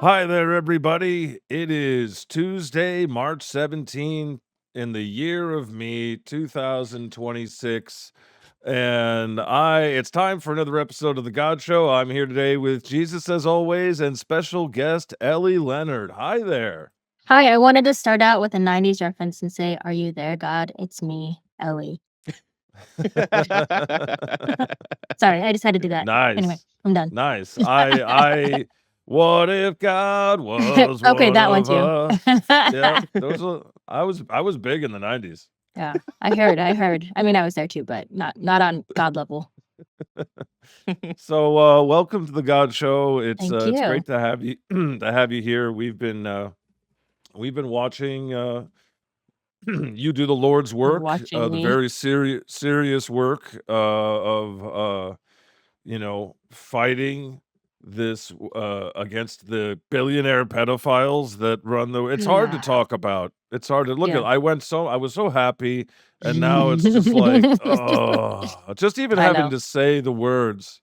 Hi there, everybody. It is Tuesday, March 17th in the year of me, 2026. And it's time for another episode of The God Show. I'm here today with Jesus as always and special guest Ellie Leonard. Hi there. Hi, I wanted to start out with a 90s reference and say, "Are you there, God? It's me, Ellie." Sorry, I just had to do that. Anyway, Nice. I'm done. Nice. What if God was Okay, one that one of too. us? Yeah, I was big in the 90s. Yeah, I heard. I mean, I was there too, but not on God level. So, welcome to the God Show. Thank It's you. great to have you to have you here. We've been watching you do the Lord's work, Watching the me. very serious work of fighting this against the billionaire pedophiles that run the. It's hard to Yeah. talk about. It's hard to look at. Yeah. I was so happy, and now it's just like, oh, just even I having know. to say the words.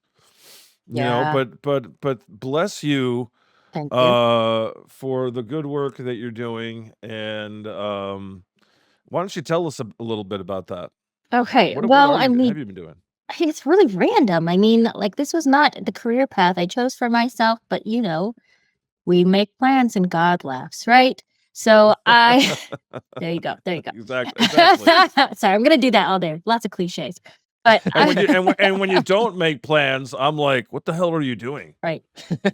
Yeah. But bless you Thank you. for the good work that you're doing, and why don't you tell us a little bit about that? Okay. What Well, are I you mean, have you been doing? it's really random. I mean, like this was not the career path I chose for myself, but we make plans and God laughs, right? So I there you go. There you go. Exactly. Sorry, I'm gonna do that all day. Lots of cliches. But And when you don't make plans, I'm like, what the hell are you doing? right.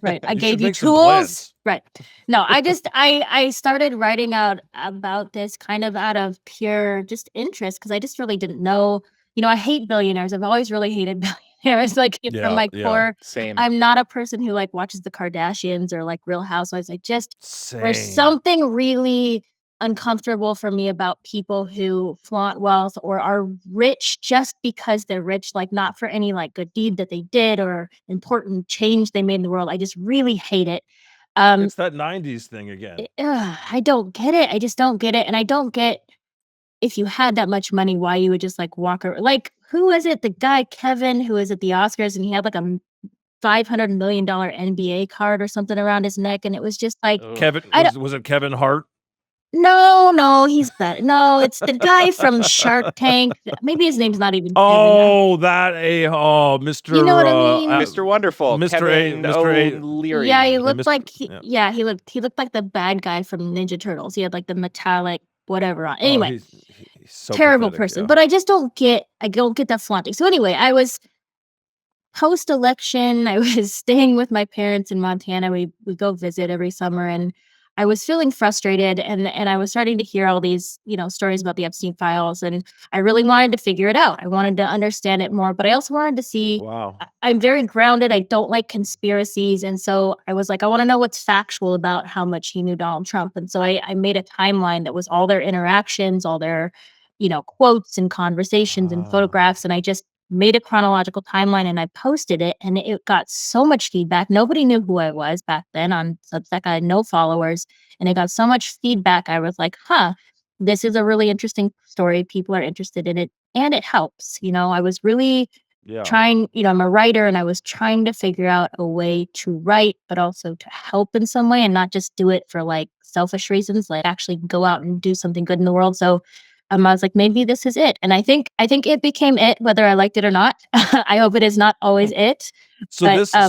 Right. I You should gave you make some tools. plans. Right. No, I started writing out about this kind of out of pure just interest because I just really didn't know. I hate billionaires. I've always really hated billionaires. Like from Yeah, my yeah. core, Same. I'm not a person who like watches the Kardashians or like Real Housewives. There's Same. something really uncomfortable for me about people who flaunt wealth or are rich just because they're rich, like not for any like good deed that they did or important change they made in the world. I just really hate it. Um, It's that 90s thing again. I don't get it. I just don't get it. And I don't get if you had that much money, why you would just like walk around. Like, who is it? The guy, Kevin, who was at the Oscars and he had like a $500 million NBA card or something around his neck. And it was just like, Ugh. Kevin I don't, was it Kevin Hart? no, he's better. No, it's the guy from Shark Tank. Maybe his name's not even Kevin. Oh, You know what I mean? Mr. Wonderful, Kevin O'Leary. Yeah, he Yeah, looked like yeah. he looked like the bad guy from Ninja Turtles. He had like the metallic whatever on. Oh, Anyway, he's so terrible pathetic, person. yeah. But I don't get that flaunting. So anyway, I was post-election. I was staying with my parents in Montana. We go visit every summer, and I was feeling frustrated, and I was starting to hear all these stories about the Epstein Files, and I really wanted to figure it out. I wanted to understand it more, but I also wanted to see. Wow. I'm very grounded. I don't like conspiracies, and so I was like, I want to know what's factual about how much he knew Donald Trump, and so I made a timeline that was all their interactions, all their quotes and conversations and Ah. photographs, and I just made a chronological timeline and I posted it and it got so much feedback. Nobody knew who I was back then on Substack. I had no followers and it got so much feedback. I was like, this is a really interesting story. People are interested in it and it helps. I was really Yeah. trying, I'm a writer and I was trying to figure out a way to write, but also to help in some way and not just do it for like selfish reasons, like actually go out and do something good in the world. So I was like, maybe this is it. And I think it became it, whether I liked it or not. I hope it is not always it. So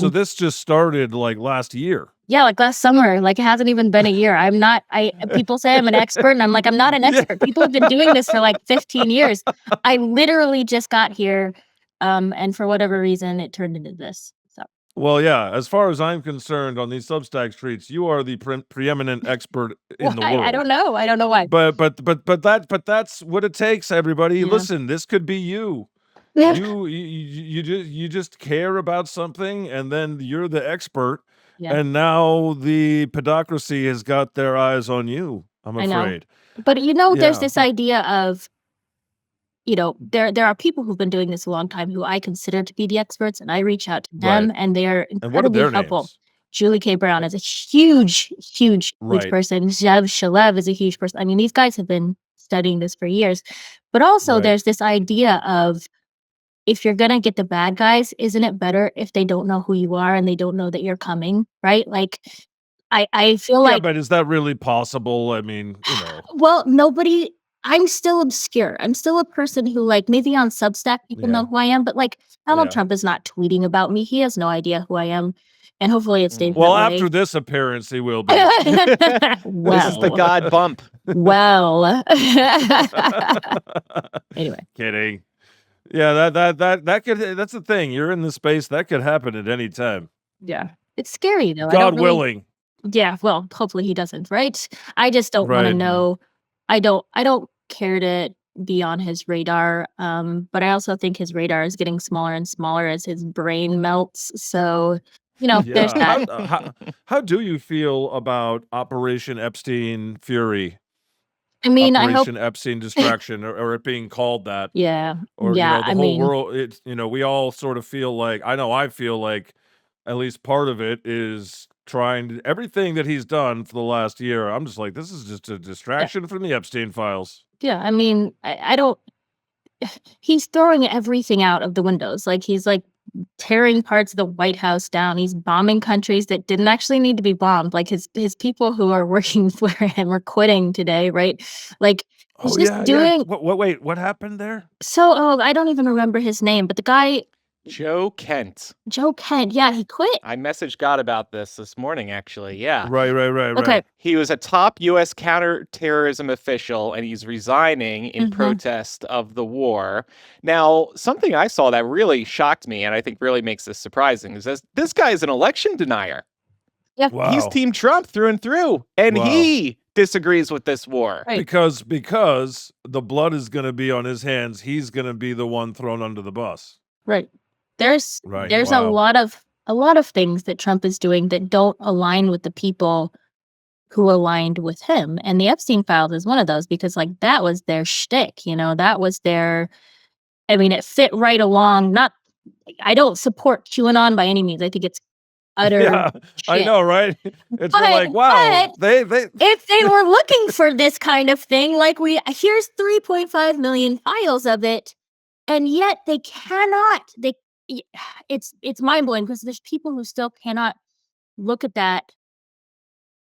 this just started like last year. Yeah, like last summer. Like it hasn't even been a year. People say I'm an expert, and I'm like, I'm not an expert. People have been doing this for like 15 years. I literally just got here. And for whatever reason, it turned into this. So Well, yeah, as far as I'm concerned, on these Substack streets, you are the preeminent expert in the world. I don't know. I don't know why. But that's what it takes, everybody. Yeah. Listen, this could be you. Yeah. You just care about something, and then you're the expert. Yeah. And now the pedocracy has got their eyes on you, I'm I know. afraid. But there's Yeah. this idea of there are people who've been doing this a long time who I consider to be the experts, and I reach out to them, Right. and they're And what are incredibly their helpful. names? Julie K. Brown is a huge Right. person. Zev Shalev is a huge person. I mean, these guys have been studying this for years. But also, Right. there's this idea of if you're gonna get the bad guys, isn't it better if they don't know who you are and they don't know that you're coming, right? Like I feel Yeah, like, but is that really possible? I mean, you know. well, I'm still obscure. I'm still a person who, like, maybe on Substack people know who I am, but like Donald Trump is not tweeting about me. He has no idea who I am, and hopefully it stays Well, that after way. this appearance, he will be. Well, this is the God bump. Well, anyway, kidding. Yeah, that could. That's the thing. You're in the space that could happen at any time. yeah, it's scary though. God willing. Yeah, well, hopefully he doesn't, right? I just don't want to Right. know. I don't care to be on his radar. But I also think his radar is getting smaller and smaller as his brain melts. So, there's Yeah. that. How do you feel about Operation Epstein Fury? I mean, I hope. Operation Epstein Distraction, or it being called that, Yeah, or yeah. the whole world. It's we all sort of feel like, I feel like at least part of it is trying everything that he's done for the last year. I'm just like, this is just a distraction from the Epstein Files. Yeah, I mean, I don't. He's throwing everything out of the windows. Like, he's like tearing parts of the White House down. He's bombing countries that didn't actually need to be bombed. Like, his people who are working for him are quitting today, right? Like, he's just doing. Wait, what happened there? So, I don't even remember his name, but the guy. Joe Kent. Yeah, he quit. I messaged God about this morning, actually. Yeah. Right. Okay. He was a top U.S. counterterrorism official, and he's resigning in protest of the war. Now, something I saw that really shocked me, and I think really makes this surprising, is this guy is an election denier. Yeah. Wow. He's Team Trump through and through, and he disagrees with this war. Right. Because the blood is going to be on his hands. He's going to be the one thrown under the bus. Right. There's Wow. a lot of things that Trump is doing that don't align with the people who aligned with him. And the Epstein Files is one of those, because like that was their shtick, that was their, I mean, it fit right along. I don't support QAnon by any means. I think it's utter shit. I know, right? It's like, wow, they if they were looking for this kind of thing, like here's 3.5 million files of it, and yet they cannot, it's mind-blowing, because there's people who still cannot look at that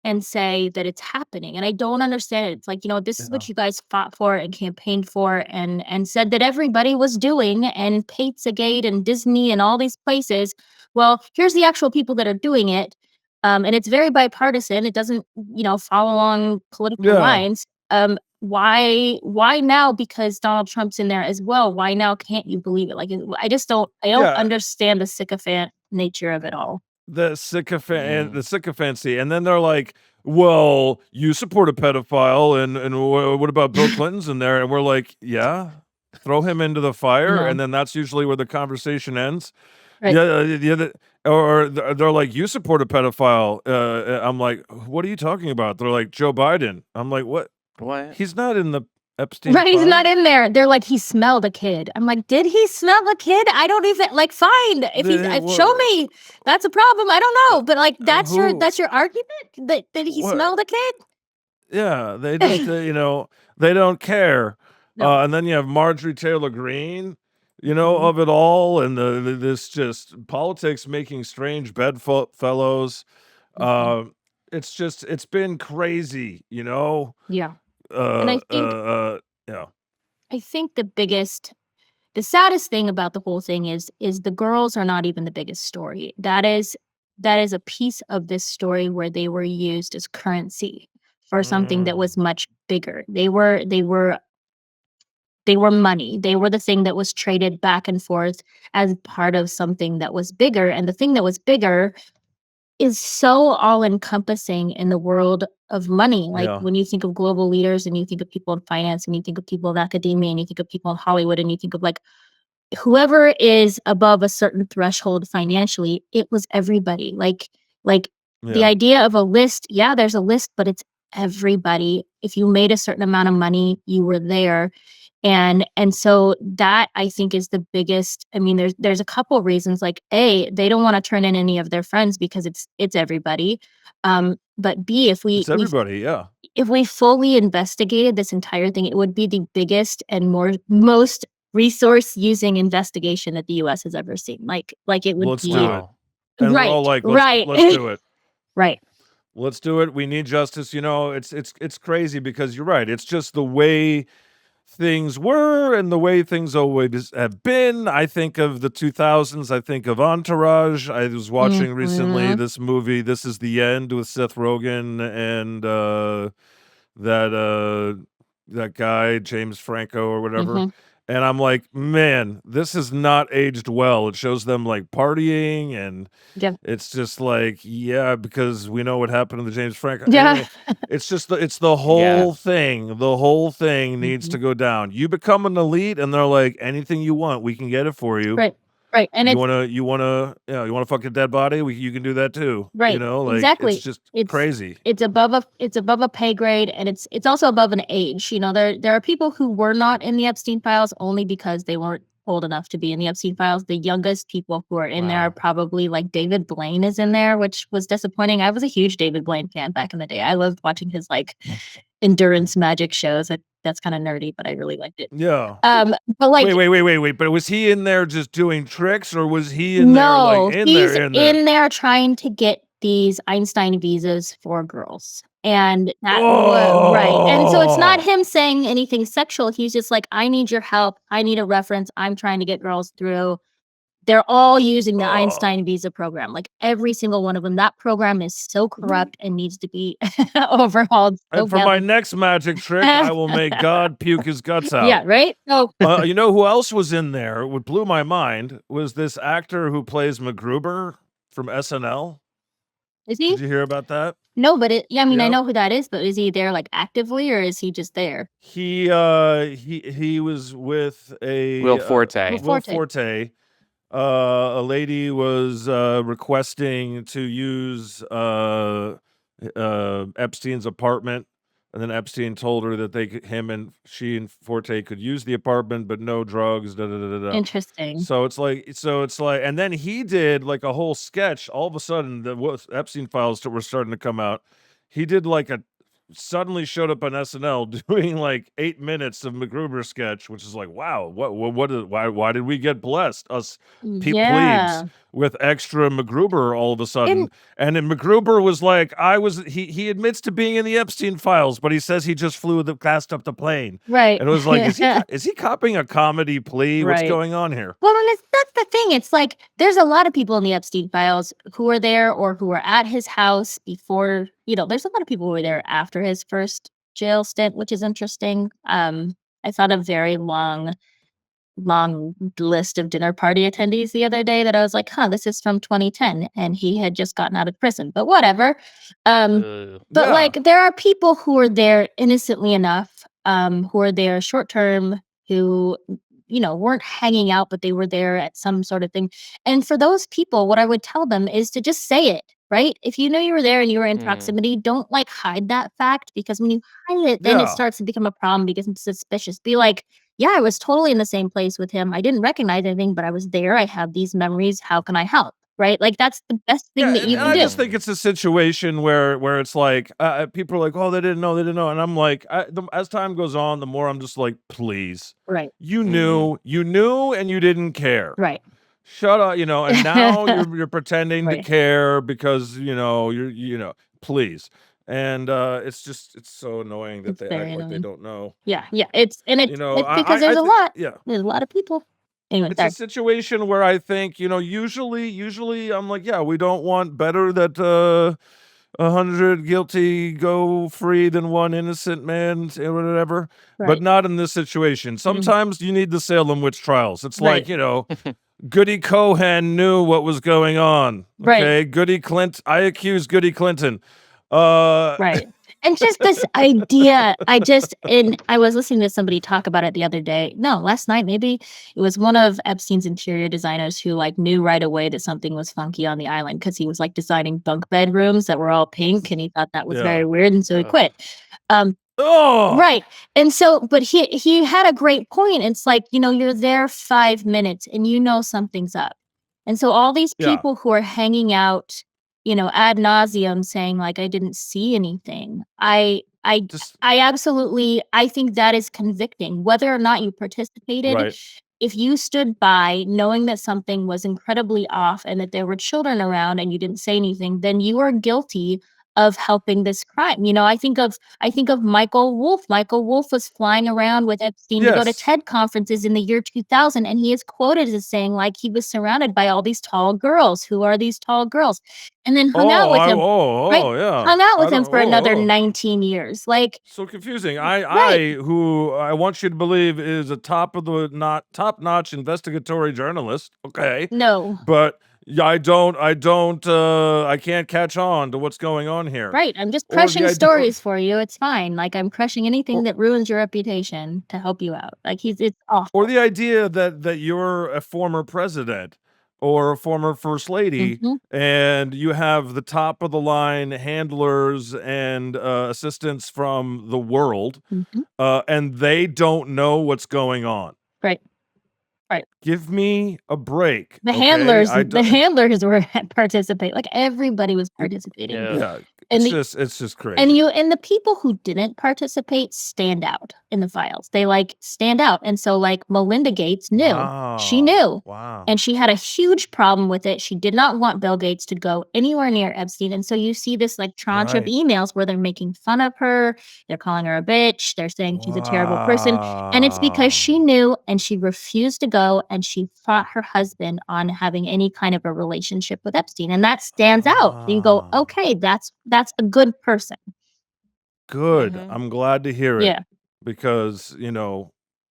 and say that it's happening. And I don't understand it. It's like, this is what you guys fought for and campaigned for and said that everybody was doing, and Pizzagate and Disney and all these places. Well, here's the actual people that are doing it. And it's very bipartisan. It doesn't, follow along political lines. Why now? Because Donald Trump's in there as well. Why now can't you believe it? Like, I don't understand the sycophant nature of it all. The sycophancy, and then they're like, well, you support a pedophile, and what about Bill Clinton's in there? And we're like, yeah, throw him into the fire. And then that's usually where the conversation ends. Right. Or they're like, you support a pedophile. I'm like, what are you talking about? They're like, Joe Biden. I'm like, what? He's not in the Epstein Right, he's file? not in there. They're like, he smelled a kid. I'm like, did he smell a kid? I don't even, like, fine. If he's show me, that's a problem. I don't know, but like, that's your argument that he smelled a kid. Yeah, they just they don't care. No. And then you have Marjorie Taylor Greene, of it all, and this just politics making strange bedfellows. It's been crazy, Yeah. And I think, yeah. I think the saddest thing about the whole thing is the girls are not even the biggest story. That is a piece of this story where they were used as currency for something that was much bigger. They were money. They were the thing that was traded back and forth as part of something that was bigger. And the thing that was bigger is so all-encompassing in the world of money. Like, when you think of global leaders, and you think of people in finance, and you think of people in academia, and you think of people in Hollywood, and you think of like whoever is above a certain threshold financially, it was everybody. Like the idea of a list, there's a list, but it's everybody. If you made a certain amount of money, you were there. And so that, I think, is the biggest. I mean, there's a couple reasons. Like, A, they don't want to turn in any of their friends because it's everybody. But B, if It's everybody, if we fully investigated this entire thing, it would be the biggest and most resource using investigation that the U.S. has ever seen. Like it would let's be. do it. And right, we're all like, right. let's do it. Right. Let's do it. We need justice. It's crazy because you're right. It's just the way things were and the way things always have been. I think of the 2000s. I think of Entourage. I was watching recently this movie, This Is the End, with Seth Rogen and that guy, James Franco or whatever. And I'm like, man, this has not aged well. It shows them like partying and it's just like, yeah, because we know what happened to the James Franco. Anyway, it's just the whole thing. The whole thing needs to go down. You become an elite and they're like, anything you want, we can get it for you. Right. And you wanna fuck a dead body? You can do that too. Right. Like, exactly. it's just crazy. It's above a pay grade, and it's also above an age. There are people who were not in the Epstein Files only because they weren't old enough to be in the Epstein Files. The youngest people who are in there are probably like David Blaine is in there, which was disappointing. I was a huge David Blaine fan back in the day. I loved watching his like endurance magic shows. That's kind of nerdy, but I really liked it. Yeah. But like, wait. But was he in there just doing tricks, or was he in there like he's in there trying to get these Einstein visas for girls, and that right. And so it's not him saying anything sexual. He's just like, I need your help. I need a reference. I'm trying to get girls through. They're all using the Einstein visa program, like every single one of them. That program is so corrupt and needs to be overhauled. And for my next magic trick, I will make God puke his guts out. Yeah, right? So, you know who else was in there? What blew my mind was this actor who plays MacGruber from SNL. Is he? Did you hear about that? No, but I know who that is, but is he there like actively, or is he just there? He was with Will Forte. Will Forte. A lady was requesting to use Epstein's apartment, and then Epstein told her that she and Forte could use the apartment, but no drugs. Interesting. So it's like, and then he did like a whole sketch. All of a sudden, the Epstein Files were starting to come out. He did like suddenly showed up on SNL doing like 8 minutes of MacGruber sketch, which is like, wow, why did we get blessed, us plebes, with extra MacGruber all of a sudden? And then MacGruber was like, he admits to being in the Epstein Files, but he says he just flew the cast up the plane. Right. And it was like, is he copying a comedy plea? What's going on here? Well, and that's the thing. It's like, there's a lot of people in the Epstein Files who are there or who were at his house before, there's a lot of people who were there after his first jail stint, which is interesting. I saw a very long list of dinner party attendees the other day that I was like, this is from 2010, and he had just gotten out of prison, but whatever. But like, there are people who are there innocently enough, who are there short term, who weren't hanging out, but they were there at some sort of thing. And for those people, what I would tell them is to just say it, right? If you know you were there and you were in proximity, don't like hide that fact, because when you hide it, then it starts to become a problem because it's suspicious. Be like, yeah, I was totally in the same place with him. I didn't recognize anything, but I was there. I have these memories. How can I help? Right? Like, that's the best thing that you can do. I just think it's a situation where it's like, people are like, oh, they didn't know. And I'm like, as time goes on, the more I'm just like, please. Right. You knew, and you didn't care. Right. Shut up, and now you're pretending to care because, please. And it's so annoying that they act like they don't know. Yeah. It's because there's a lot. Yeah. There's a lot of people. Anyway, it's a situation where I think, usually I'm like, yeah, we don't want better that 100 guilty go free than one innocent man or whatever. Right. But not in this situation. Sometimes you need the Salem witch trials. It's like, Goody Cohen knew what was going on. Okay, right. Goody Clinton. I accuse Goody Clinton. Right. And just this idea, I was listening to somebody talk about it the other day. No, last night, maybe. It was one of Epstein's interior designers who like knew right away that something was funky on the island, because he was like designing bunk bedrooms that were all pink, and he thought that was very weird, and so he quit. Right. And so, but he had a great point. It's like, you're there 5 minutes and something's up. And so all these people who are hanging out, ad nauseum saying like, I didn't see anything. I absolutely, I think that is convicting, whether or not you participated. Right. If you stood by knowing that something was incredibly off and that there were children around and you didn't say anything, then you are guilty of helping this crime. I think of Michael Wolff. Michael Wolff was flying around with Epstein to go to Yes. TED conferences in the year 2000, and he is quoted as saying like he was surrounded by all these tall girls. Who are these tall girls? And then hung out with him, right? Yeah. Hung out I with him don't. for another 19 years. Like, So confusing. right? Who I want you to believe is a top-notch investigatory journalist. Okay, No. but I can't catch on to what's going on here. Right. I'm just Or the crushing idea, stories for you. It's fine. Like, I'm crushing anything or, that ruins your reputation to help you out. Like, it's or awful. the idea that you're a former president or a former first lady, Mhm. and you have the top of the line handlers and assistants from the world, Mhm. and they don't know what's going on. Right. Right. Give me a break, The okay? handlers were participate. Like, everybody was participating. Yeah. Yeah, And it's just And crazy. the people who didn't participate stand out in the files. They like stand out. And so like Melinda Gates knew. She knew. Wow. And she had a huge problem with it. She did not want Bill Gates to go anywhere near Epstein. And so you see this like tranche of Right. emails where they're making fun of her. They're calling her a bitch. They're saying she's a terrible person. And it's because she Wow. knew and she refused to go, and she fought her husband on having any kind of a relationship with Epstein. And that stands out. You go, Ah. okay, that's a good person. Good. Mhm. I'm glad to hear it, Yeah. because,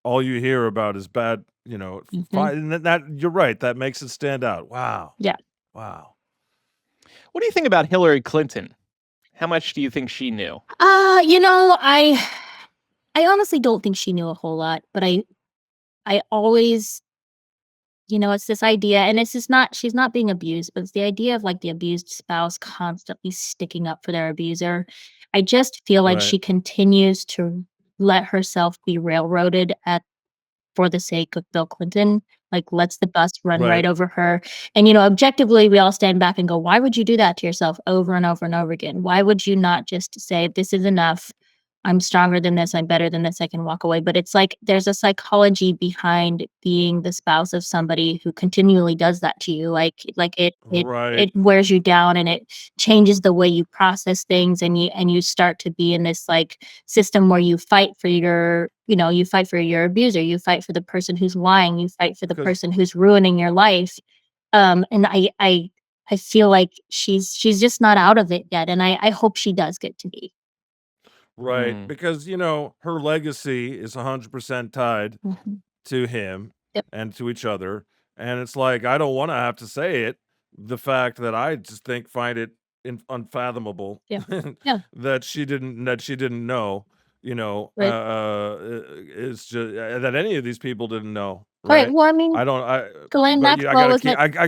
all you hear about is bad, Mhm. and that you're right, that makes it stand out. Wow. Yeah. Wow. What do you think about Hillary Clinton? How much do you think she knew? I honestly don't think she knew a whole lot, but I always, it's this idea, and it's just not, she's not being abused, but it's the idea of like the abused spouse constantly sticking up for their abuser. I just feel like Right. she continues to let herself be railroaded for the sake of Bill Clinton, like lets the bus run right Right. over her. And, objectively, we all stand back and go, why would you do that to yourself over and over and over again? Why would you not just say, this is enough? I'm stronger than this. I'm better than this. I can walk away. But it's like there's a psychology behind being the spouse of somebody who continually does that to you. It Right. wears you down, and it changes the way you process things, and you start to be in this like system where you fight for you fight for your abuser, you fight for the person who's lying, you fight for the Because person who's ruining your life. And I feel like she's just not out of it yet, and I hope she does get to be. Right, Mm. because, her legacy is 100% tied Mhm. to him Yep. and to each other, and it's like, I don't wanna have to say it, the fact that I just find it unfathomable Yeah. Yeah. that she didn't know, Right. is just that any of these people didn't know, Right. right? Well, I mean, I don't I Ghislaine but I Maxwell gotta was keep at yeah, I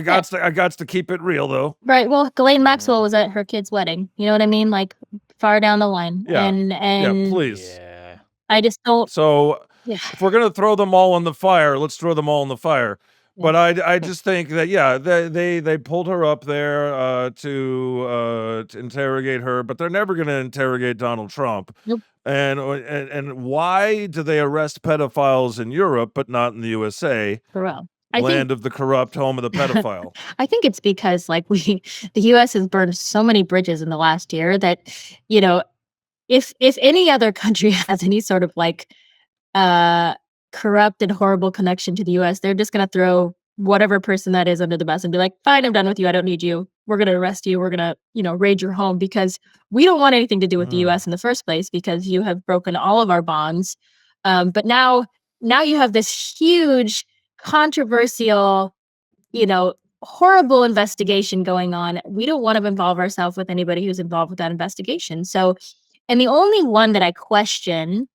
gots to keep it real, though. right. Well, Ghislaine Maxwell Mhm. was at her kid's wedding. You know what I mean? Like far down the line. Yeah. And Yeah, and please. Yeah. I just don't. So, Yeah. if we're gonna throw them all in the fire, let's throw them all in the fire. Yeah. But I just think that, yeah, they pulled her up there to interrogate her, but they're never gonna interrogate Donald Trump. Nope. And why do they arrest pedophiles in Europe but not in the USA, For real. I think land of the corrupt, home of the pedophile? I think it's because like the US has burned so many bridges in the last year that, you know, if any other country has any sort of like uh corrupt and horrible connection to the US, they're just gonna throw whatever person that is under the bus and be like, fine, I'm done with you. I don't need you. We're gonna arrest you. We're gonna, raid your home because we don't want anything to do with the Ugh. US in the first place because you have broken all of our bonds. But now you have this huge controversial, you know, horrible investigation going on. We don't want to involve ourselves with anybody who's involved with that investigation. So, and the only one that I question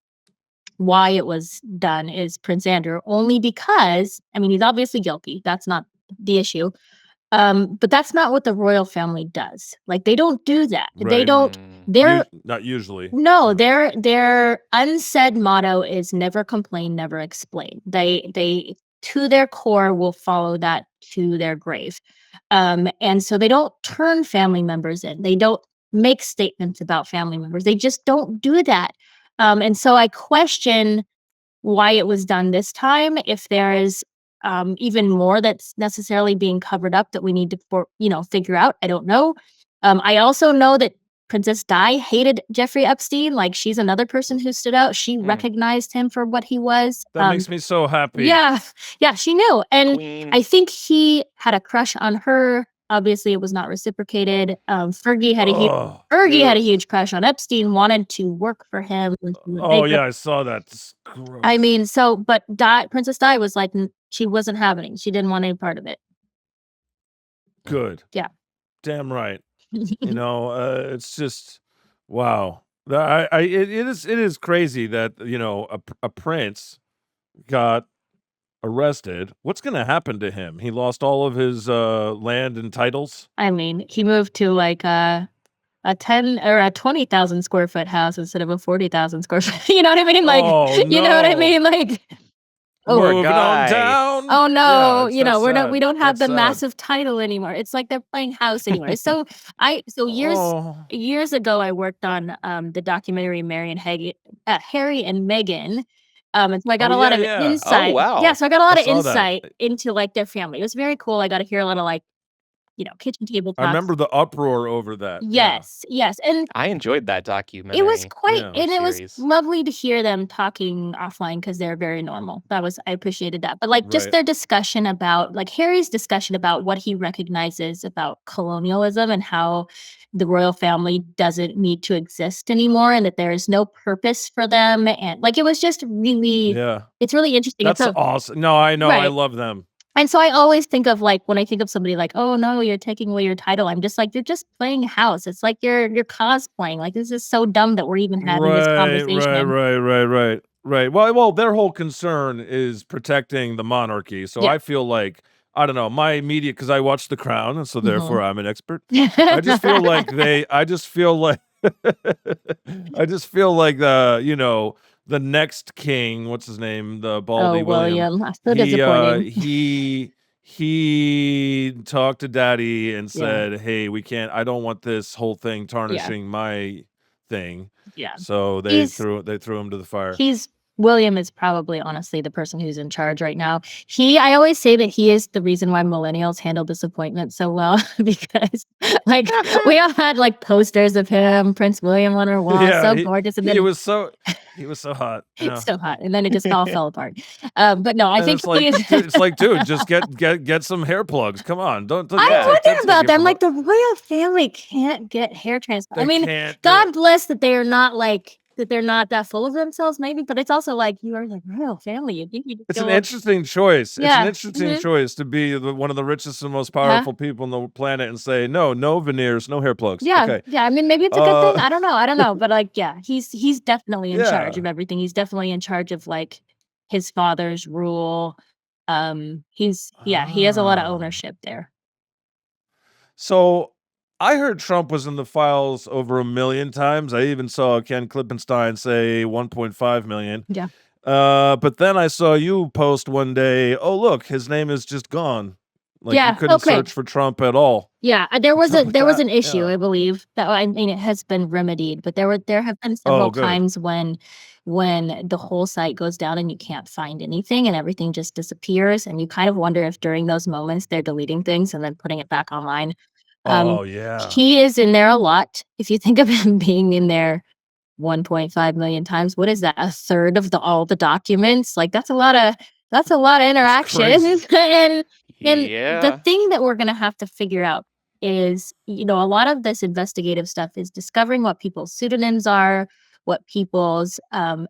why it was done is Prince Andrew, only because, I mean, he's obviously guilty. That's not the issue. But that's not what the royal family does. Like they don't do that. They Right. don't. Mm. They're Not usually. no, No. their unsaid motto is never complain, never explain. They to their core will follow that to their grave. And so they don't turn family members in. They don't make statements about family members. They just don't do that. And so I question why it was done this time. If there is even more that's necessarily being covered up that we need to figure out. I don't know. I also know that Princess Di hated Jeffrey Epstein. Like, she's another person who stood out. She Hmm. recognized him for what he was. That makes me so happy. Yeah, she knew. And Queen. I think he had a crush on her. Obviously, it was not reciprocated. Fergie had a huge crush on Epstein, wanted to work for him. Oh yeah, I saw that. It's gross. I mean, but Princess Di was like, she wasn't having it. She didn't want any part of it. Good. Yeah. Damn right. You know, it's just wow. It is crazy that, you know, a prince got arrested. What's going to happen to him? He lost all of his land and titles. I mean, he moved to like a 10 or a 20,000 square foot house instead of a 40,000 square foot. You know what I mean? Like, you know what I mean? Like, moving on down. Oh no, Yeah, you know, we don't have the massive title anymore. It's like they're playing house anymore. So years ago I worked on the documentary Harry and Meghan. And so I got a lot of insight. Oh, wow. Yeah, so I got a lot of insight into like their family. It was very cool. I got to hear a lot of like, you know, kitchen table talks. I remember the uproar over that. Yes. And I enjoyed that documentary. it was quite, and it was lovely to hear them talking offline because they're very normal. I appreciated that. But like just their discussion about, like Harry's discussion about what he recognizes about colonialism and how the royal family doesn't need to exist anymore and that there is no purpose for them. And like, it was just really, it's really interesting. That's awesome. No, I know. I love them. And so I always think of like, when I think of somebody like, oh no, you're taking away your title, I'm just like, you're just playing house. It's like you're cosplaying. Like, this is so dumb that we're even having this conversation. Right. Well, their whole concern is protecting the monarchy. So I feel like, I don't know, my immediate, because I watched The Crown, and so therefore I'm an expert. I just feel like you know, the next king, what's his name? The Baldy William. So disappointing. He talked to Daddy and said, "Hey, I don't want this whole thing tarnishing my thing." Yeah. So they threw him to the fire. William is probably honestly the person who's in charge right now. I always say that he is the reason why millennials handle disappointment so well because like we all had like posters of him, Prince William on our wall, gorgeous. And then he was so hot. It's so hot. And then it just all fell apart. But no, I think it's like, dude, just get some hair plugs. Come on. Don't I wonder about them. Like the royal family can't get hair transplant. I mean, God bless that they are not like that they're not that full of themselves, maybe, but it's also like you are the royal family. It's an interesting choice. It's an interesting choice to be one of the richest and most powerful people on the planet and say, no veneers, no hair plugs. Yeah. I mean, maybe it's a good thing. I don't know. But like, he's definitely in charge of everything. He's definitely in charge of like his father's rule. He has a lot of ownership there. So I heard Trump was in the files over 1 million times. I even saw Ken Klippenstein say 1.5 million. Yeah. But then I saw you post one day, oh, look, his name is just gone. Like you couldn't search for Trump at all. Yeah, there was an issue, I believe. That I mean it has been remedied, but there have been several times when the whole site goes down and you can't find anything and everything just disappears and you kind of wonder if during those moments they're deleting things and then putting it back online. He is in there a lot. If you think of him being in there 1.5 million times, what is that? A third of all the documents? Like that's a lot of interaction. and the thing that we're gonna have to figure out is, you know, a lot of this investigative stuff is discovering what people's pseudonyms are, what people's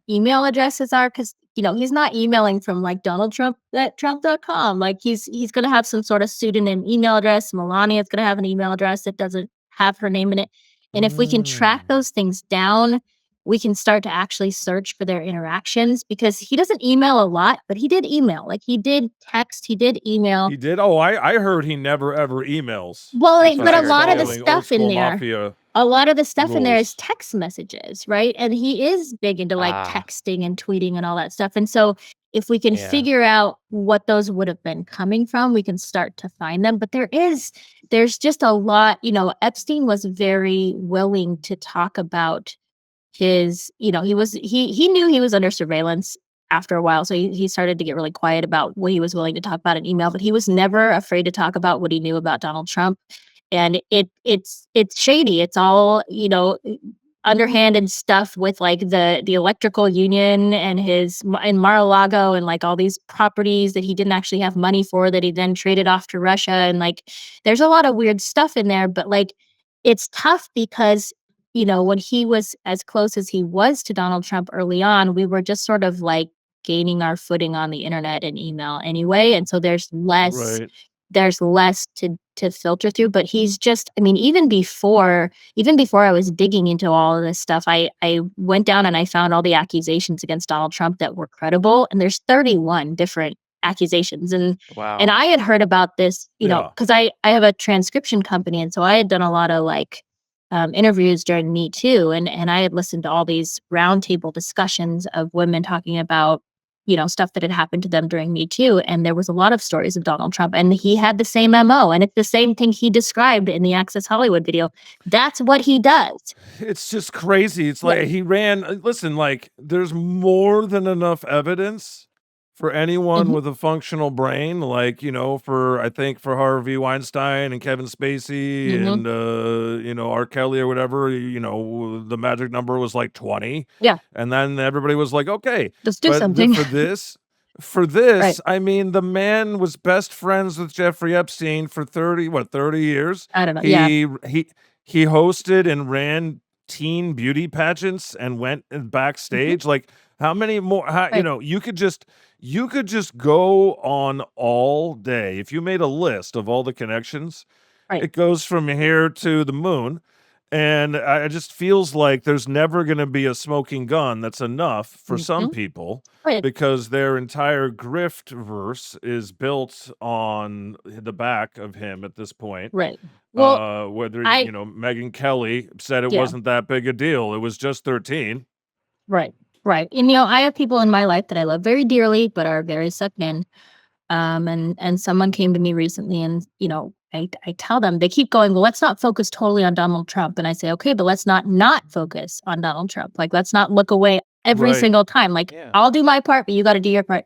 email addresses are, because you know, he's not emailing from like Donald Trump at Trump.com. Like he's going to have some sort of pseudonym email address. Melania's going to have an email address that doesn't have her name in it. And if we can track those things down, we can start to actually search for their interactions because he doesn't email a lot, but he did email. Like he did text, he did email. He did? Oh, I heard he never ever emails. Well, but a lot of the stuff in there. A lot of the stuff in there is text messages, right? And he is big into like texting and tweeting and all that stuff. And so if we can figure out what those would have been coming from, we can start to find them. But there's just a lot, you know, Epstein was very willing to talk about his, you know, he knew he was under surveillance after a while. So he started to get really quiet about what he was willing to talk about in email, but he was never afraid to talk about what he knew about Donald Trump. and it's shady. It's all, underhanded stuff with like the electrical union and his in Mar-a-Lago, and like all these properties that he didn't actually have money for that he then traded off to Russia, and like there's a lot of weird stuff in there. But like it's tough because when he was as close as he was to Donald Trump early on, we were just sort of like gaining our footing on the internet and email anyway, and so Right. there's less to filter through. But he's just, I mean, even before I was digging into all of this stuff, I went down and I found all the accusations against Donald Trump that were credible, and there's 31 different accusations. And Wow. I had heard about this, Yeah. because I have a transcription company, and so I had done a lot of like interviews during Me Too, and I had listened to all these roundtable discussions of women talking about stuff that had happened to them during Me Too. And there was a lot of stories of Donald Trump, and he had the same MO. And it's the same thing he described in the Access Hollywood video. That's what he does. It's just crazy. It's Yeah. like he ran. Listen, like there's more than enough evidence for anyone Mhm. with a functional brain, like for I think for Harvey Weinstein and Kevin Spacey Mhm. and R. Kelly or whatever. The magic number was like 20, Yeah. and then everybody was like, okay, Let's do but something. for Right. this, I mean, the man was best friends with Jeffrey Epstein for 30 years. I don't know. Yeah. He hosted and ran teen beauty pageants and went Mhm. backstage. Like how many more? Right. You could just go on all day if you made a list of all the connections. Right. It goes from here to the moon, and it just feels like there's never going to be a smoking gun that's enough for some Mhm. people Right. because their entire grift verse is built on the back of him at this point. Right. Well, Whether I Megyn Kelly said it yeah. wasn't that big a deal. It was just 13. Right. Right. And I have people in my life that I love very dearly, but are very sucked in. And someone came to me recently, and I tell them, they keep going, well, let's not focus totally on Donald Trump. And I say, okay, but let's not focus on Donald Trump. Like, let's not look away every Right. single time. Like, Yeah. I'll do my part, but you got to do your part.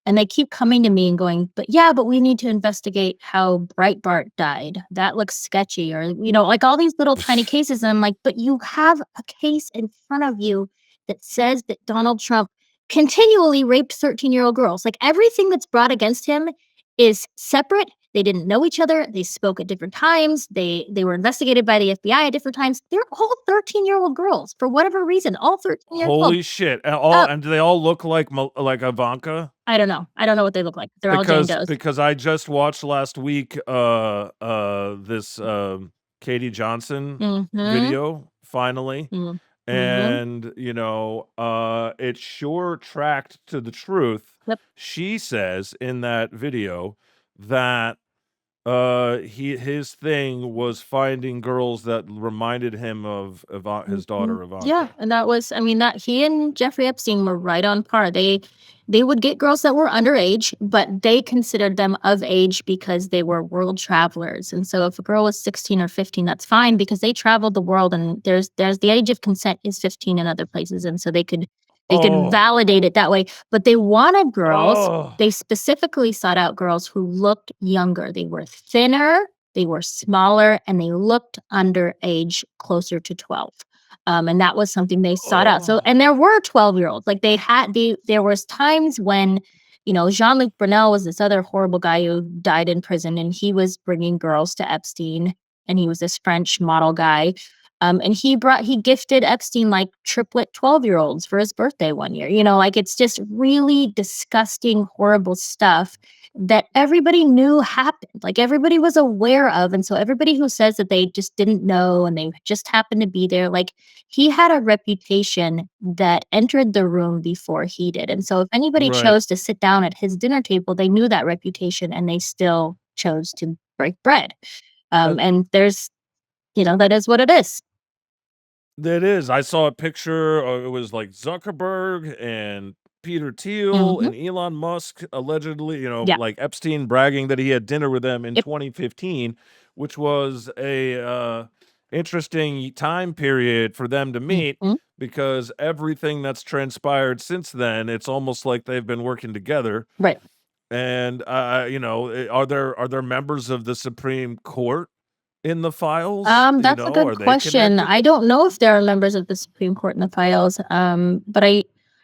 And they keep coming to me and going, but yeah, but we need to investigate how Breitbart died. That looks sketchy. Or, like all these little tiny cases. And I'm like, but you have a case in front of you that says that Donald Trump continually raped 13-year-old girls. Like everything that's brought against him is separate. They didn't know each other. They spoke at different times. They were investigated by the FBI at different times. They're all 13-year-old girls for whatever reason. All 13 years old. Holy shit! And do they all look like Ivanka? I don't know. I don't know what they look like. They're all Jane Does. Because I just watched last week this Katie Johnson Mhm. video finally. Mhm. And it sure tracked to the truth. Yep. She says in that video that his thing was finding girls that reminded him of his daughter Ivanka. Yeah, and that was, I mean, that he and Jeffrey Epstein were right on par. They would get girls that were underage, but they considered them of age because they were world travelers. And so if a girl was 16 or 15, that's fine because they traveled the world, and there's the age of consent is 15 in other places, and so they could validate it that way. But they wanted girls. They specifically sought out girls who looked younger. They were thinner, they were smaller, and they looked underage, closer to 12. And that was something they sought out. So, and there were 12-year-olds. Like there was times when, Jean-Luc Brunel was this other horrible guy who died in prison, and he was bringing girls to Epstein, and he was this French model guy. And he gifted Epstein like triplet 12-year-olds for his birthday one year. Like it's just really disgusting, horrible stuff that everybody knew happened. Like everybody was aware of. And so everybody who says that they just didn't know and they just happened to be there, like he had a reputation that entered the room before he did. And so if anybody Right. chose to sit down at his dinner table, they knew that reputation and they still chose to break bread. And there's, that is what it is. That is. I saw a picture. It was like Zuckerberg and Peter Thiel and Elon Musk allegedly, Yeah. like Epstein bragging that he had dinner with them in Yep. 2015, which was a interesting time period for them to meet because everything that's transpired since then, it's almost like they've been working together. Right. And are there members of the Supreme Court in the files? That's a good Are they question. connected? I don't know if there are members of the Supreme Court in the files, but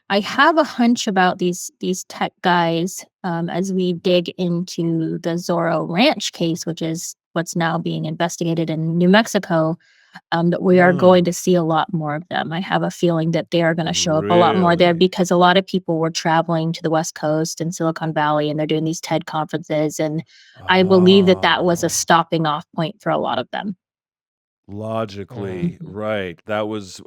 I have a hunch about these tech guys as we dig into the Zoro Ranch case, which is what's now being investigated in New Mexico. That we are going to see a lot more of them. I have a feeling that they are going to show up a lot more there Really? because a lot of people were traveling to the West Coast and Silicon Valley, and they're doing these TED conferences, and I believe that was a Oh, stopping off point for a lot of them. logically, Mhm. right. That was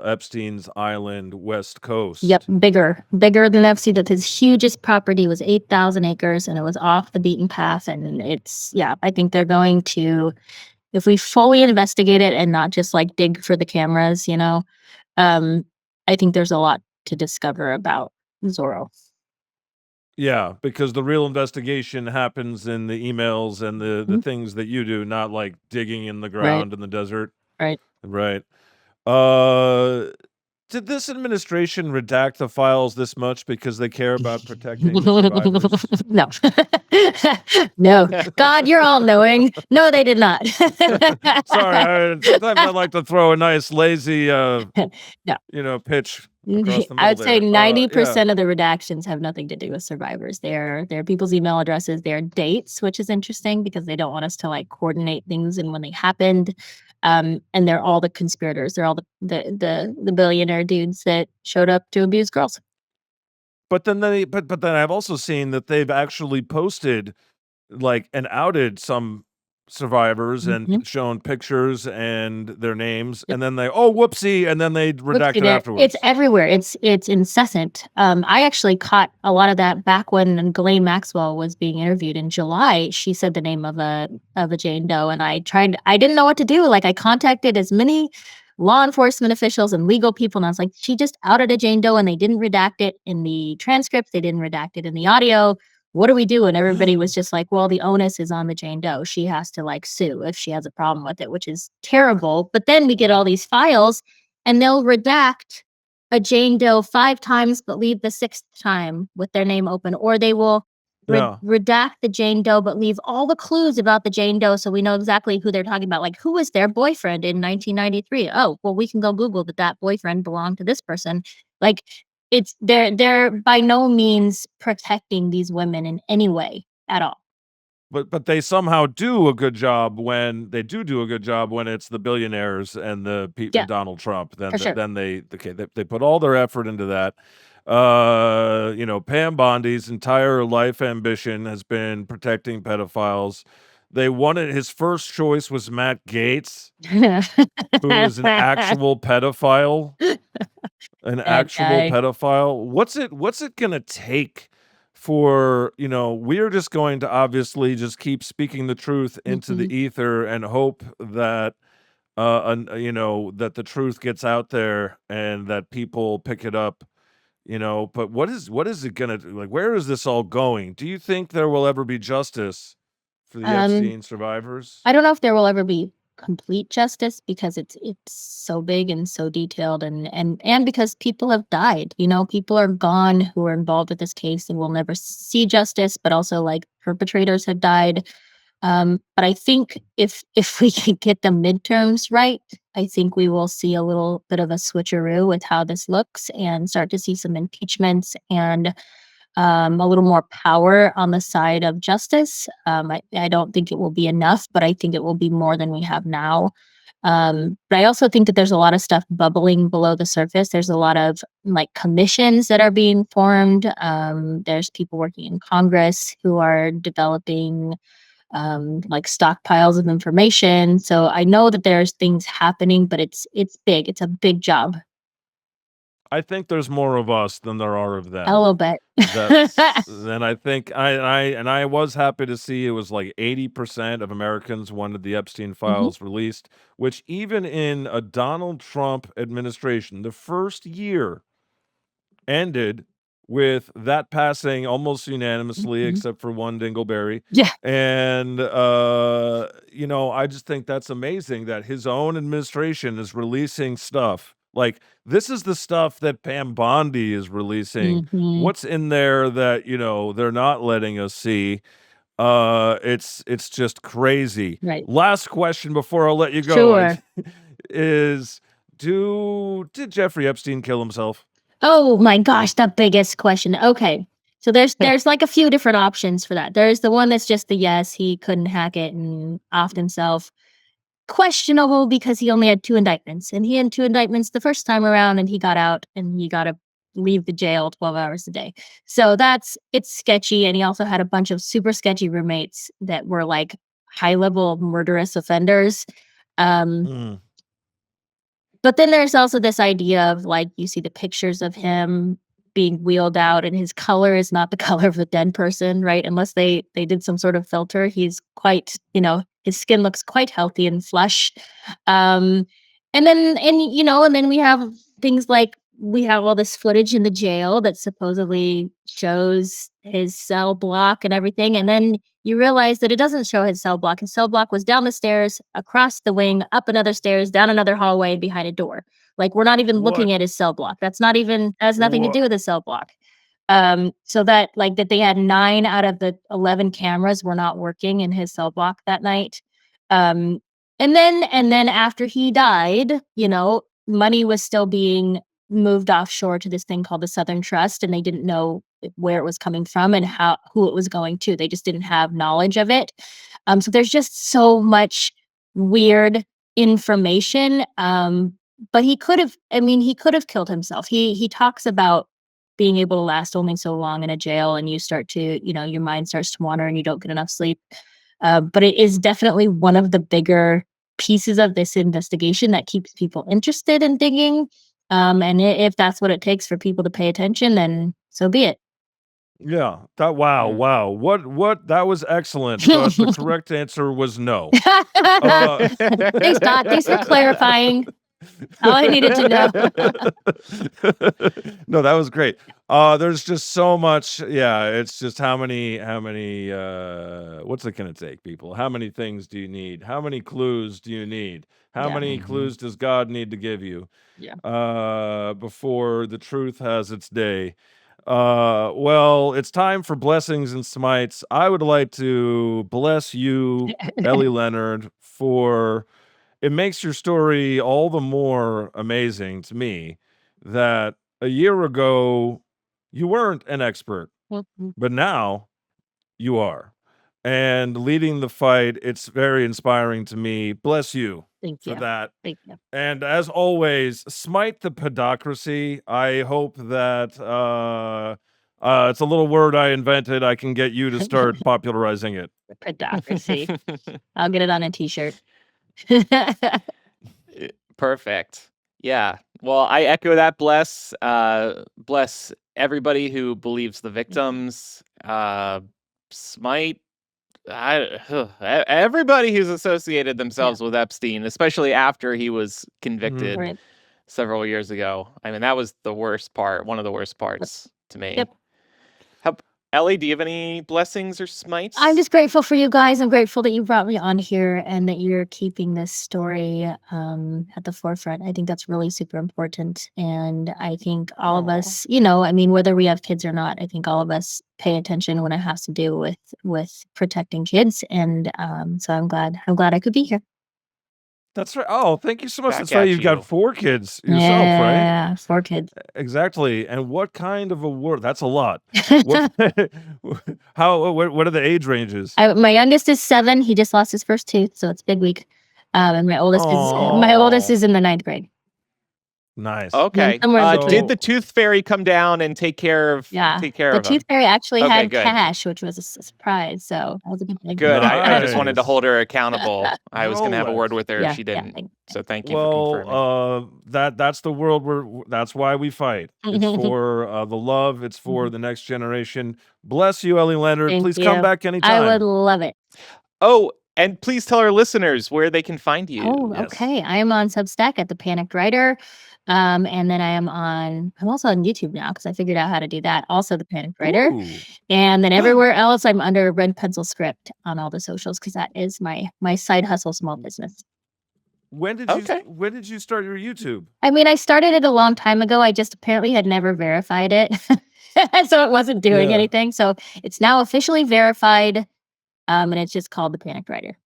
Epstein's Island, West Yep, Coast. bigger than FC. That his hugest property was 8,000 acres, and it was off the beaten path. And I think they're going to, if we fully investigate it and not just like dig for the cameras, I think there's a lot to discover about Zorro. Yeah, because the real investigation happens in the emails and the Mhm. things that you do, not like digging in the Right, ground in the desert. right. Right. Uh, did this administration redact the files this much because they care about protecting the survivors? No. No. God, you're all knowing. No, they did not. Sorry, sometimes I like to throw a nice lazy, No. pitch across the I middle would say there. Yeah. 90% of the redactions have nothing to do with survivors. They're people's email addresses, their dates, which is interesting because they don't want us to like coordinate things and when they happened. And they're all the conspirators. They're all the billionaire dudes that showed up to abuse girls. But then I've also seen that they've actually posted like and outed some survivors and Mhm. shown pictures and their names, Yep. and then they, "Oh, whoopsie," and then they redact Whoopsie it there. It's afterwards. everywhere. It's incessant. I actually caught a lot of that back when Ghislaine Maxwell was being interviewed in July. She said the name of a Jane Doe, and I didn't know what to do. Like I contacted as many law enforcement officials and legal people, and I was like, she just outed a Jane Doe, and they didn't redact it in the transcript. They didn't redact it in the audio. What do we do? And everybody was just like, well, the onus is on the Jane Doe. She has to like sue if she has a problem with it, which is terrible. But then we get all these files and they'll redact a Jane Doe 5 times but leave the 6th time with their name open, or they will Yeah. redact the Jane Doe but leave all the clues about the Jane Doe so we know exactly who they're talking about. Like, who was their boyfriend in 1993? Oh, well, we can go Google that boyfriend belonged to this person. Like, they're by no means protecting these women in any way at all. But they somehow do a good job when they do a good job when it's the billionaires and Yeah, Donald Trump. for sure. Then they put all their effort into that. Pam Bondi's entire life ambition has been protecting pedophiles. They wanted his first choice was Matt Gaetz, who is an actual pedophile. An That actual guy. pedophile? What's it gonna take for, we're just going to obviously just keep speaking the truth into the Mhm. ether and hope that, that the truth gets out there and that people pick it up, but what is it gonna do? Like, where is this all going? Do you think there will ever be justice for the Um, Epstein survivors? I don't know if there will ever be complete justice because it's so big and so detailed and because people have died. People are gone who are involved with this case and will never see justice, but also like perpetrators have died. But I think if we can get the midterms right, I think we will see a little bit of a switcheroo with how this looks and start to see some impeachments and a little more power on the side of justice. I don't think it will be enough, but I think it will be more than we have now. But I also think that there's a lot of stuff bubbling below the surface. There's a lot of like commissions that are being formed. There's people working in Congress who are developing like stockpiles of information. So I know that there's things happening, but it's big. It's a big job. I think there's more of us than there are of A them. little bit. And I think I was happy to see it was like 80% of Americans wanted the Epstein Mhm. files released, which even in a Donald Trump administration, the first year ended with that passing almost unanimously, Mhm. except for one dingleberry. Yeah. And I just think that's amazing that his own administration is releasing stuff. Like, this is the stuff that Pam Bondi is releasing. Mhm. What's in there that, they're not letting us see? It's just crazy. Right. Last question before I'll let you go Sure. is did Jeffrey Epstein kill himself? Oh my gosh, the biggest question. Okay. So there's like a few different options for that. There's the one that's just the yes, he couldn't hack it and offed himself. Questionable because he only had 2 indictments, and he had 2 indictments the first time around, and he got out, and he got to leave the jail 12 hours a day. So it's sketchy, and he also had a bunch of super sketchy roommates that were like high-level murderous offenders. Mm. But then there's also this idea of like you see the pictures of him being wheeled out, and his color is not the color of a dead person, right? Unless they did some sort of filter. He's quite, his skin looks quite healthy and flush. Um, and then we have things like we have all this footage in the jail that supposedly shows his cell block and everything. And then you realize that it doesn't show his cell block. His cell block was down the stairs, across the wing, up another stairs, down another hallway, behind a door. Like we're not even looking What? at his cell block. Has nothing to What? do with his cell block. So that they had 9 out of the 11 cameras were not working in his cell block that night. Um, and then after he died, money was still being moved offshore to this thing called the Southern Trust, and they didn't know where it was coming from and who it was going to. They just didn't have knowledge of it. So there's just so much weird information. But he could have killed himself. He talks about being able to last only so long in a jail, and you start to, your mind starts to wander and you don't get enough sleep. But it is definitely one of the bigger pieces of this investigation that keeps people interested in digging. And if that's what it takes for people to pay attention, then so be it. Yeah. Wow. What that was excellent, but the correct answer was no. Thanks, Scott. Thanks for clarifying. All I needed to know. No, that was great. There's just so much. Yeah, it's just how many what's it gonna take, people? How many things do you need? How many clues do you need? How many clues does God need to give you? Yeah. Before the truth has its day. Well, it's time for blessings and smites. I would like to bless you, Ellie Leonard, for it makes your story all the more amazing to me that a year ago you weren't an expert, but now you are. And leading the fight, it's very inspiring to me. Bless you Thank for you. that. Thank you. And as always, smite the pedocracy. I hope that it's a little word I invented. I can get you to start popularizing it. Pedocracy. I'll get it on a t-shirt. Perfect. Yeah. Well, I echo that. Bless everybody who believes the victims. Smite everybody who's associated themselves with Epstein, especially after he was convicted Right. several years ago. I mean, that was the worst part, one of the worst parts to me. Yep. Ellie, do you have any blessings or smites? I'm just grateful for you guys. I'm grateful that you brought me on here and that you're keeping this story at the forefront. I think that's really super important. And I think all of us, whether we have kids or not, I think all of us pay attention when it has to do with protecting kids. And so I'm glad I could be here. That's right. Oh, thank you so much. Back That's right. at You've you. got 4 kids yourself, right? Yeah, 4 kids. Exactly. And what kind of a word? That's a lot. What are the age ranges? My youngest is 7. He just lost his first tooth, so it's big week. And my oldest is in the 9th grade. Nice. Okay. Did the tooth fairy come down and take care of the tooth fairy actually had good. cash, which was a surprise. So that was a good thing. Good. I just wanted to hold her accountable. I was going to have a word with her if she Yeah, didn't. So thank you for confirming. That's the world that's why we fight. It's for the love. It's for the next generation. Bless you, Ellie Leonard. Please come back anytime. I would love it. Oh, and please tell our listeners where they can find you. Oh, okay. I am on Substack at The Panicked Writer. And then I'm also on YouTube now because I figured out how to do that. Also The Panicked Writer. Ooh. And then everywhere else I'm under Red Pencil Script on all the socials because that is my side hustle small business. When did you start your YouTube? I mean, I started it a long time ago. I just apparently had never verified it. So it wasn't doing anything. So it's now officially verified. and it's just called The Panicked Writer.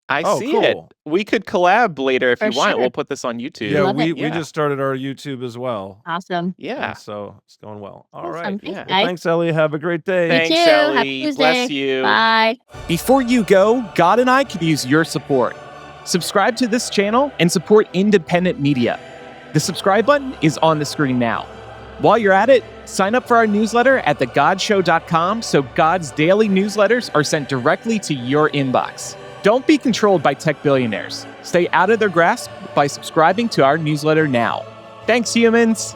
I Oh, see it. cool. We could collab later if For you want. sure. We'll put this on YouTube. Yeah, Love we it. we Yeah. just started our YouTube as well. Awesome. Yeah. And so it's going well. All Awesome. right. Thanks, Yeah. Well, guys. thanks, Ellie. Have a great day. Thanks, you too. Happy Ellie. Tuesday. Bless you. Bye. Before you go, God and I could use your support. Subscribe to this channel and support independent media. The subscribe button is on the screen now. While you're at it, sign up for our newsletter at thegodshow.com so God's daily newsletters are sent directly to your inbox. Don't be controlled by tech billionaires. Stay out of their grasp by subscribing to our newsletter now. Thanks, humans.